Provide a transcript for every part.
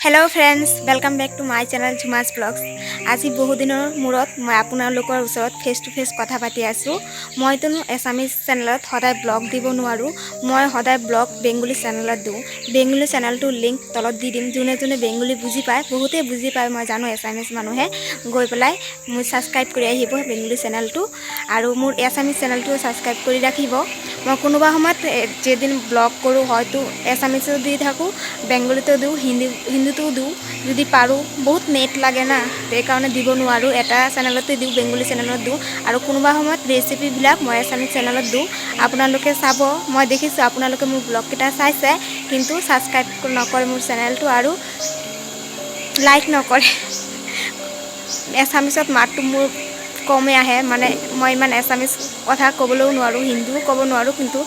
Hello friends, welcome back to my channel Jhuma's vlogs. आज बहुत दिन मूरत मैं आपनलोकर ऊचरत फेस टू फेस कथा पाति आसो। मैतोनो एसामिस चैनलत सदाय ब्लग দিব নোৱাৰো। मैं सदाय ब्लग बेंगली चैनलत दिওঁ। बेंगली चैनलটোৰ लिंक तলত দি দিম। যোনে যোনে बेंगली बुझी पाয়, बहुते बुझी पाয়, मैं जानो एसामिस मानुहे गई पेলাই মোৰ সাবস্ক্ৰাইব কৰি আহিব बेंगली चैनलটো আৰু মোৰ এসামিস चैनलটো সাবস্ক্ৰাইব কৰি ৰাখিব। मैं কোনোবা সময়ত যেদিন ব্লগ কৰো হয়তো এসামিসো দি থাকো, বেঙ্গলিতো দিওঁ, হিন্দীতো দিওঁ যদি পাৰো। বহুত নেট লাগে না, সেইকাৰণে দিব নোৱাৰো। এটা চেনেলতে দিওঁ, বেঙ্গলি চেনেলত দিওঁ আৰু কোনোবা সময়ত ৰেচিপিবিলাক মই এসামিস চেনেলত দিওঁ। আপোনালোকে চাব। মই দেখিছো আপোনালোকে মোৰ ব্লগ কেইটা চাইছে কিন্তু সাবস্ক্ৰাইব নকৰে মোৰ চেনেলটো আৰু লাইক নকৰে। এসামিসত মাতটো মোৰ কমে আহে, মানে মই ইমান এসামিস কথা ক'বলৈও নোৱাৰো, হিন্দীও ক'ব নোৱাৰো, কিন্তু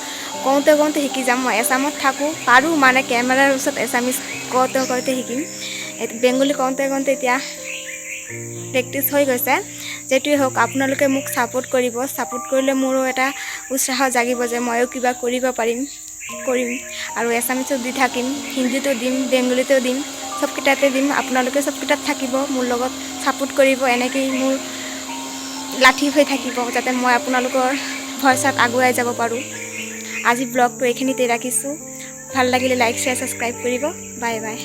কওঁতে কওঁতে শিকি যাম। মই এসামত থাকোঁ, পাৰোঁ, মানে কেমেৰাৰ ওচৰত এসামিস কওঁতে কওঁতে শিকিম। বেঙ্গলি কওঁতে কওঁতে এতিয়া প্ৰেক্টিছ হৈ গৈছে। যেটোৱে হওক আপোনালোকে মোক সাপোৰ্ট কৰিব। সাপোৰ্ট কৰিলে মোৰো এটা উৎসাহ জাগিব যে ময়ো কিবা কৰিম আৰু এসামিসত দি থাকিম, হিন্দীতো দিম, বেঙ্গলিতো দিম, সবকেইটাতে দিম। আপোনালোকে সবকেইটাত থাকিব, মোৰ লগত সাপোৰ্ট কৰিব, এনেকৈ মোৰ লাঠি হৈ থাকিব যাতে মই আপোনালোকৰ ভৰসাত আগুৱাই যাব পাৰোঁ। আজি ব্লগটো এইখিনিতে ৰাখিছোঁ। ভাল লাগিলে লাইক, শ্বেয়াৰ, সাবস্ক্ৰাইব কৰিব। Bye bye.